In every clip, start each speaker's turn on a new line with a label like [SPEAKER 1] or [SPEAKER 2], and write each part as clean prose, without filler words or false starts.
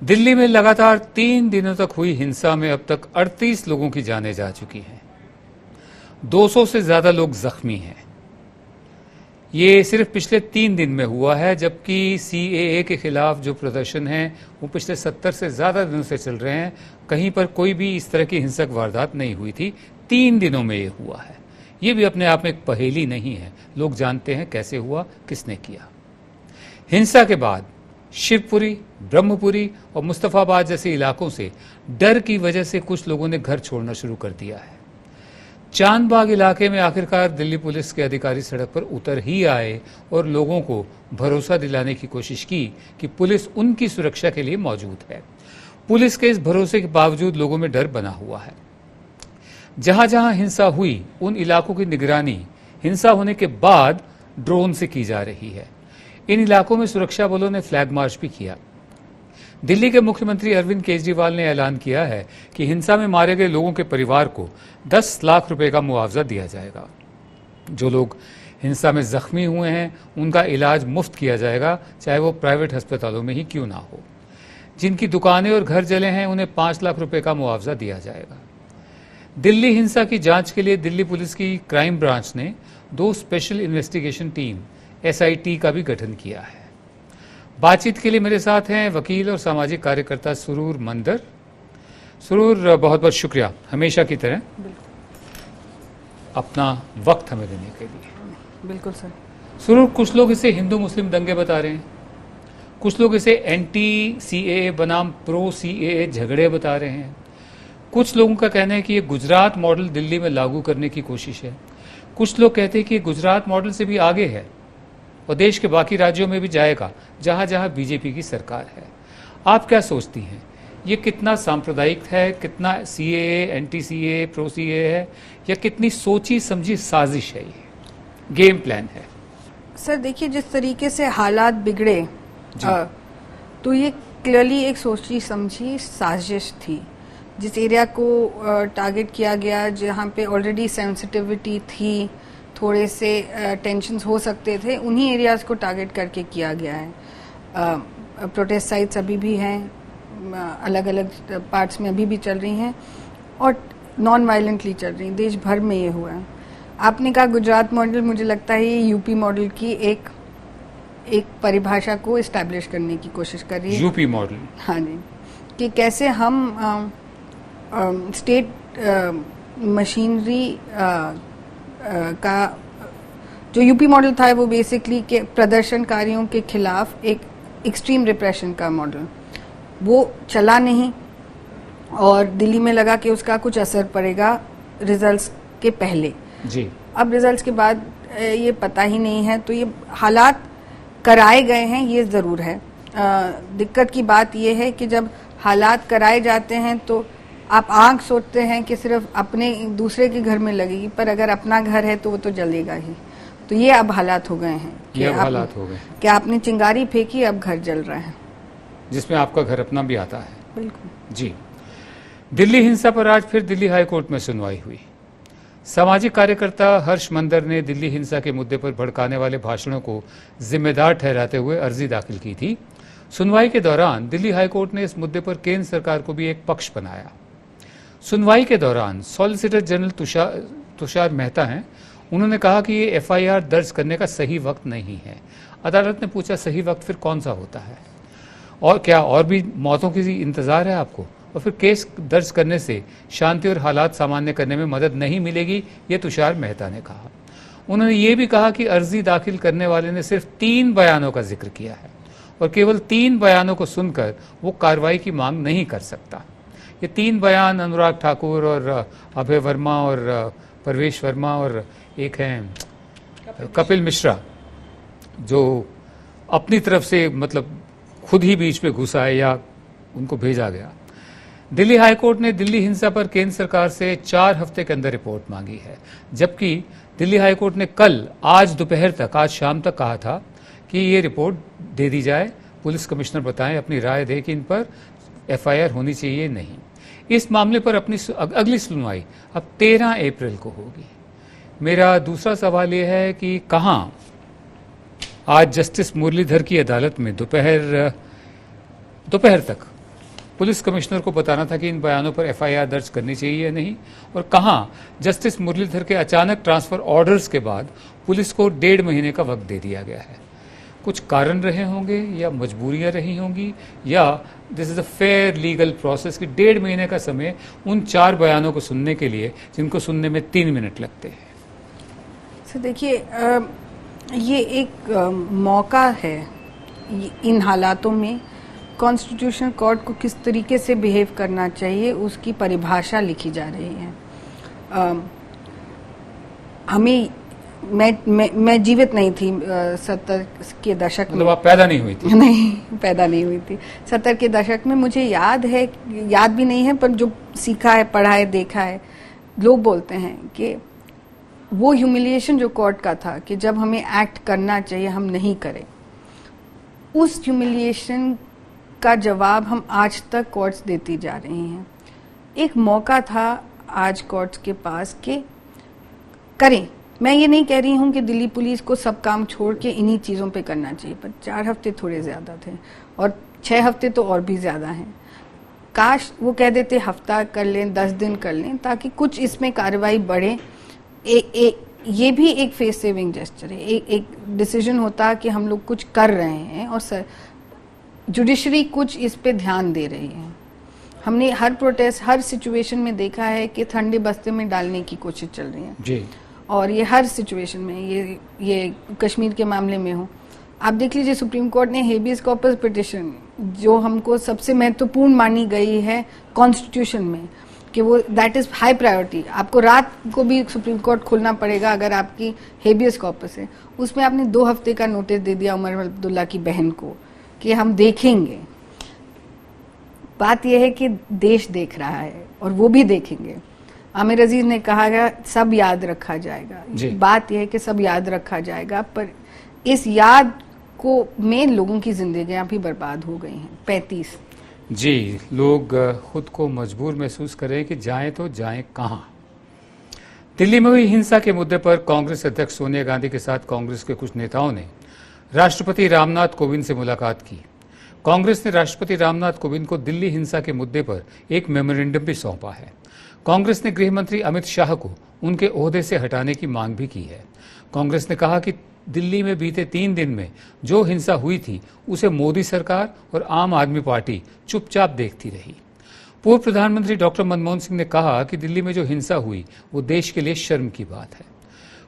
[SPEAKER 1] दिल्ली में लगातार 3 दिनों तक हुई हिंसा में अब तक 38 लोगों की जानें जा चुकी हैं। 200 से ज्यादा लोग जख्मी हैं। ये सिर्फ पिछले 3 दिन में हुआ है, जबकि सीएए के खिलाफ जो प्रदर्शन है वो पिछले 70 से ज्यादा दिनों से चल रहे हैं। कहीं पर कोई भी इस तरह की हिंसक वारदात नहीं हुई थी। 3 दिनों में ये हुआ है। ये भी अपने आप में एक पहेली नहीं है। लोग जानते हैं कैसे हुआ, किसने किया। हिंसा के बाद शिवपुरी, ब्रह्मपुरी और मुस्तफाबाद जैसे इलाकों से डर की वजह से कुछ लोगों ने घर छोड़ना शुरू कर दिया है। चांदबाग इलाके में आखिरकार दिल्ली पुलिस के अधिकारी सड़क पर उतर ही आए और लोगों को भरोसा दिलाने की कोशिश की कि पुलिस उनकी सुरक्षा के लिए मौजूद है। पुलिस के इस भरोसे के बावजूद लोगों में डर बना हुआ है। जहां जहां हिंसा हुई उन इलाकों की निगरानी हिंसा होने के बाद ड्रोन से की जा रही है। इन इलाकों में सुरक्षा बलों ने फ्लैग मार्च भी किया। दिल्ली के मुख्यमंत्री अरविंद केजरीवाल ने ऐलान किया है कि हिंसा में मारे गए लोगों के परिवार को 10 लाख रुपए का मुआवजा दिया जाएगा। जो लोग हिंसा में जख्मी हुए हैं उनका इलाज मुफ्त किया जाएगा, चाहे वो प्राइवेट अस्पतालों में ही क्यों ना हो। जिनकी दुकानें और घर जले हैं उन्हें 5 लाख रुपए का मुआवजा दिया जाएगा। दिल्ली हिंसा की जांच के लिए दिल्ली पुलिस की क्राइम ब्रांच ने 2 स्पेशल इन्वेस्टिगेशन टीम SIT का भी गठन किया है। बातचीत के लिए मेरे साथ हैं वकील और सामाजिक कार्यकर्ता सुरूर मंदर। सुरूर, बहुत बहुत शुक्रिया हमेशा की तरह अपना वक्त हमें देने के लिए।
[SPEAKER 2] बिल्कुल सर।
[SPEAKER 1] सुरूर, कुछ लोग इसे हिंदू मुस्लिम दंगे बता रहे हैं, कुछ लोग इसे एंटी CAA बनाम प्रो CAA झगड़े बता रहे हैं। कुछ लोगों का कहना है कि ये गुजरात मॉडल दिल्ली में लागू करने की कोशिश है। कुछ लोग कहते हैं कि ये गुजरात मॉडल से भी आगे है और देश के बाकी राज्यों में भी जाएगा जहां जहां बीजेपी की सरकार है। आप क्या सोचती हैं, ये कितना सांप्रदायिक है, कितना CAA, anti CAA, pro CAA है, या कितनी सोची समझी साजिश है, ये गेम प्लान है?
[SPEAKER 2] सर देखिए, जिस तरीके से हालात बिगड़े तो ये क्लियरली एक सोची समझी साजिश थी। जिस एरिया को टारगेट किया गया, जहाँ पे ऑलरेडी सेंसिटिविटी थी, थोड़े से टेंशन्स हो सकते थे, उन्हीं एरियाज को टारगेट करके किया गया है। प्रोटेस्ट साइट्स अभी भी हैं, अलग अलग पार्ट्स में अभी भी चल रही हैं और नॉन वायलेंटली चल रही हैं। देश भर में ये हुआ है। आपने कहा गुजरात मॉडल, मुझे लगता है ये UP मॉडल की एक परिभाषा को इस्टेब्लिश करने की कोशिश कर रही है।
[SPEAKER 1] UP मॉडल,
[SPEAKER 2] हाँ जी, कि कैसे हम स्टेट मशीनरी का जो UP मॉडल था वो बेसिकली के प्रदर्शनकारियों के खिलाफ एक एक्सट्रीम रिप्रेशन का मॉडल, वो चला नहीं और दिल्ली में लगा कि उसका कुछ असर पड़ेगा रिजल्ट्स के पहले
[SPEAKER 1] जी।
[SPEAKER 2] अब रिजल्ट्स के बाद ये पता ही नहीं है। तो ये हालात कराए गए हैं, ये ज़रूर है। दिक्कत की बात ये है कि जब हालात कराए जाते हैं तो आप आंख सोचते हैं कि सिर्फ अपने दूसरे के घर में लगेगी, पर अगर अपना घर है तो वो तो जलेगा ही। तो ये अब हालात हो गए हैं कि
[SPEAKER 1] हालात हो गए
[SPEAKER 2] कि आपने चिंगारी फेंकी, अब घर जल रहा है,
[SPEAKER 1] जिसमें आपका घर अपना भी आता है।
[SPEAKER 2] बिल्कुल
[SPEAKER 1] जी। दिल्ली हिंसा पर आज फिर दिल्ली हाई कोर्ट में सुनवाई हुई। सामाजिक कार्यकर्ता हर्ष मंदर ने दिल्ली हिंसा के मुद्दे पर भड़काने वाले भाषणों को जिम्मेदार ठहराते हुए अर्जी दाखिल की थी। सुनवाई के दौरान दिल्ली हाई कोर्ट ने इस मुद्दे पर केंद्र सरकार को भी एक पक्ष बनाया। सुनवाई के दौरान सॉलिसिटर जनरल तुषार मेहता हैं, उन्होंने कहा कि ये FIR दर्ज करने का सही वक्त नहीं है। अदालत ने पूछा, सही वक्त फिर कौन सा होता है, और क्या और भी मौतों की इंतजार है आपको, और फिर केस दर्ज करने से शांति और हालात सामान्य करने में मदद नहीं मिलेगी, ये तुषार मेहता ने कहा। उन्होंने ये भी कहा कि अर्जी दाखिल करने वाले ने सिर्फ 3 बयानों का जिक्र किया है और केवल 3 बयानों को सुनकर वो कार्रवाई की मांग नहीं कर सकता। ये 3 बयान अनुराग ठाकुर और अभय वर्मा और परवेश वर्मा और एक हैं कपिल मिश्रा, जो अपनी तरफ से मतलब खुद ही बीच में घुसा है या उनको भेजा गया। दिल्ली हाई कोर्ट ने दिल्ली हिंसा पर केंद्र सरकार से 4 हफ्ते के अंदर रिपोर्ट मांगी है, जबकि दिल्ली हाई कोर्ट ने आज दोपहर तक, आज शाम तक कहा था कि ये रिपोर्ट दे दी जाए। पुलिस कमिश्नर बताएं, अपनी राय दें कि इन पर FIR होनी चाहिए नहीं। इस मामले पर अपनी अगली सुनवाई अब 13 अप्रैल को होगी। मेरा दूसरा सवाल यह है कि कहां आज जस्टिस मुरलीधर की अदालत में दोपहर तक पुलिस कमिश्नर को बताना था कि इन बयानों पर एफआईआर दर्ज करनी चाहिए या नहीं, और कहां जस्टिस मुरलीधर के अचानक ट्रांसफर ऑर्डर्स के बाद पुलिस को 1.5 महीने का वक्त दे दिया गया है। कुछ कारण रहे होंगे या मजबूरियां रही होंगी, या this is a fair legal process कि 1.5 महीने का समय उन 4 बयानों को सुनने के लिए जिनको सुनने में 3 मिनट लगते हैं।
[SPEAKER 2] सर देखिए, ये एक मौका है इन हालातों में कॉन्स्टिट्यूशनल कोर्ट को किस तरीके से बिहेव करना चाहिए उसकी परिभाषा लिखी जा रही है। हमें मैं जीवित नहीं थी 70 के दशक में।
[SPEAKER 1] मतलब आप पैदा नहीं हुई थी?
[SPEAKER 2] नहीं, पैदा नहीं हुई थी। 70 के दशक में मुझे याद है, याद भी नहीं है, पर जो सीखा है, पढ़ा है, देखा है, लोग बोलते हैं कि वो ह्यूमिलिएशन जो कोर्ट का था कि जब हमें एक्ट करना चाहिए हम नहीं करें, उस ह्यूमिलिएशन का जवाब हम आज तक कोर्ट्स देती जा रही हैं। एक मौका था आज कोर्ट्स के पास कि करें। मैं ये नहीं कह रही हूं कि दिल्ली पुलिस को सब काम छोड़ के इन्हीं चीजों पे करना चाहिए, पर 4 हफ्ते थोड़े ज्यादा थे और 6 हफ्ते तो और भी ज्यादा हैं। काश वो कह देते हफ्ता कर लें, 10 दिन कर लें, ताकि कुछ इसमें कार्रवाई बढ़े। ये भी एक फेस सेविंग जेस्चर है, एक डिसीजन होता कि हम लोग कुछ कर रहे हैं और जुडिशरी कुछ इस पे ध्यान दे रही है। हमने हर प्रोटेस्ट, हर सिचुएशन में देखा है कि ठंडे बस्ते में डालने की कोशिश चल रही है
[SPEAKER 1] जी।
[SPEAKER 2] और ये हर सिचुएशन में, ये कश्मीर के मामले में हो, आप देख लीजिए सुप्रीम कोर्ट ने हेबियस कॉर्पस पिटिशन, जो हमको सबसे महत्वपूर्ण मानी गई है कॉन्स्टिट्यूशन में, कि वो दैट इज हाई प्रायोरिटी, आपको रात को भी सुप्रीम कोर्ट खोलना पड़ेगा अगर आपकी हेबियस कॉर्पस है, उसमें आपने 2 हफ्ते का नोटिस दे दिया उमर अब्दुल्ला की बहन को कि हम देखेंगे। बात यह है कि देश देख रहा है और वो भी देखेंगे। आमिर अजीज ने कहा गया सब याद रखा जाएगा, बात यह है कि सब याद रखा जाएगा, पर इस याद को में लोगों की जिंदगियां भी बर्बाद हो गई हैं। 35
[SPEAKER 1] जी, लोग खुद को मजबूर महसूस कर रहे हैं कि जाएं तो जाएं कहां। दिल्ली में हुई हिंसा के मुद्दे पर कांग्रेस अध्यक्ष सोनिया गांधी के साथ कांग्रेस के कुछ नेताओं ने राष्ट्रपति रामनाथ कोविंद से मुलाकात की। कांग्रेस ने राष्ट्रपति रामनाथ कोविंद को दिल्ली हिंसा के मुद्दे पर एक मेमोरेंडम भी सौंपा है। कांग्रेस ने गृह मंत्री अमित शाह को उनके ओहदे से हटाने की मांग भी की है। कांग्रेस ने कहा कि दिल्ली में बीते 3 दिन में जो हिंसा हुई थी उसे मोदी सरकार और आम आदमी पार्टी चुपचाप देखती रही। पूर्व प्रधानमंत्री डॉक्टर मनमोहन सिंह ने कहा कि दिल्ली में जो हिंसा हुई वो देश के लिए शर्म की बात है।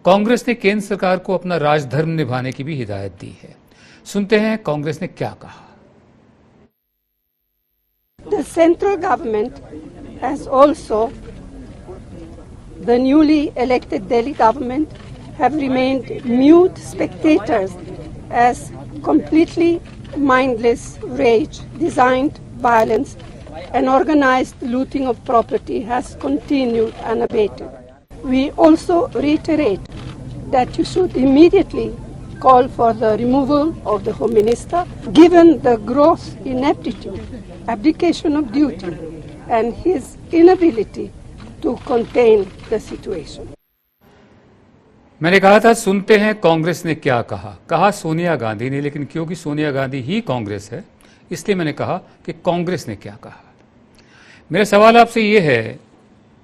[SPEAKER 1] कांग्रेस ने केंद्र सरकार को अपना राजधर्म निभाने की भी हिदायत दी है। सुनते हैं कांग्रेस ने क्या कहा।
[SPEAKER 3] The central government has also, the newly elected Delhi government, have remained mute spectators as completely mindless rage, designed violence, and organized looting of property has continued unabated. We also reiterate that you should immediately call for the removal of the Home Minister, given the gross ineptitude, abdication of duty, and his inability to contain the situation.
[SPEAKER 1] मैंने कहा था सुनते हैं कांग्रेस ने क्या कहा। कहा सोनिया गांधी ने, लेकिन क्योंकि सोनिया गांधी ही कांग्रेस है इसलिए मैंने कहा कि कांग्रेस ने क्या कहा। मेरा सवाल आपसे ये है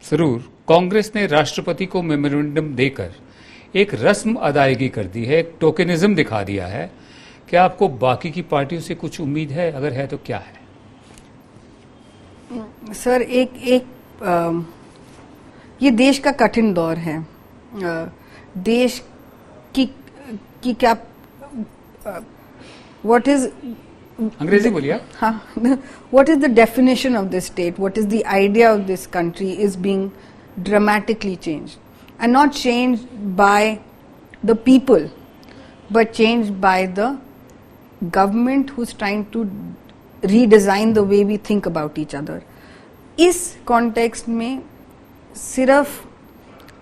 [SPEAKER 1] जरूर, कांग्रेस ने राष्ट्रपति को मेमोरेंडम देकर एक रस्म अदायगी कर दी है, एक टोकनिज्म दिखा दिया है। क्या आपको बाकी की पार्टियों से कुछ उम्मीद है? अगर है तो क्या है?
[SPEAKER 2] सर, ये देश का कठिन दौर है। देश की क्या, व्हाट इज,
[SPEAKER 1] अंग्रेजी बोलिए।
[SPEAKER 2] हाँ, what is the definition of this state, what is the idea of this country is being dramatically changed, and not changed by the people but changed by the government who's trying to redesign the way we think about each other. इस context में सिर्फ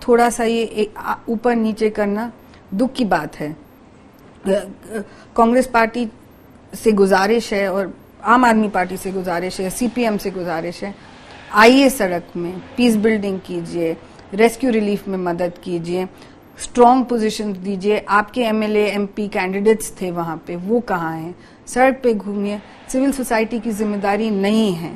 [SPEAKER 2] थोड़ा सा ये ऊपर नीचे करना दुख की बात है। कांग्रेस पार्टी से गुजारिश है और आम आदमी पार्टी से गुजारिश है, सीपीएम से गुजारिश है, आइए सड़क में, पीस बिल्डिंग कीजिए, रेस्क्यू रिलीफ में मदद कीजिए, स्ट्रॉन्ग पोजीशन दीजिए। आपके एमएलए एमपी कैंडिडेट्स थे वहां पे, वो कहाँ हैं? सड़क पे घूमिए, सिविल सोसाइटी की जिम्मेदारी नहीं है।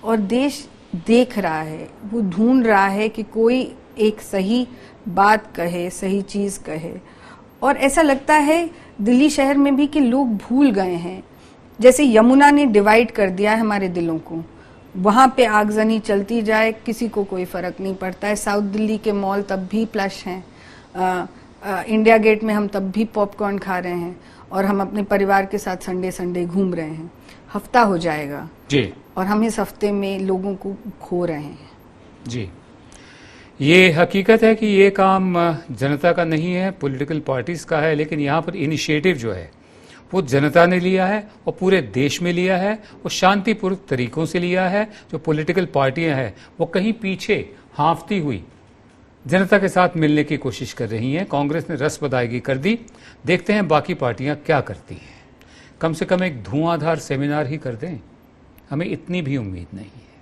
[SPEAKER 2] और देश देख रहा है, वो ढूंढ रहा है कि कोई एक सही बात कहे, सही चीज कहे। और ऐसा लगता है दिल्ली शहर में भी कि लोग भूल गए हैं, जैसे यमुना ने डिवाइड कर दिया है हमारे दिलों को। वहां पे आगजनी चलती जाए, किसी को कोई फर्क नहीं पड़ता है। साउथ दिल्ली के मॉल तब भी प्लश हैं, इंडिया गेट में हम तब भी पॉपकॉर्न खा रहे हैं और हम अपने परिवार के साथ संडे संडे घूम रहे हैं। हफ्ता हो जाएगा
[SPEAKER 1] जी,
[SPEAKER 2] और हम इस हफ्ते में लोगों को खो रहे हैं। जी,
[SPEAKER 1] ये हकीकत है कि ये काम जनता का नहीं है, पॉलिटिकल पार्टीज का है, लेकिन यहाँ पर इनिशिएटिव जो है वो जनता ने लिया है और पूरे देश में लिया है, वो शांतिपूर्वक तरीकों से लिया है। जो पॉलिटिकल पार्टियां हैं वो कहीं पीछे हाँफती हुई जनता के साथ मिलने की कोशिश कर रही हैं। कांग्रेस ने रस्म अदायगी कर दी, देखते हैं बाकी पार्टियां क्या करती हैं। कम से कम एक धुआंधार सेमिनार ही कर दें, हमें इतनी भी उम्मीद नहीं है।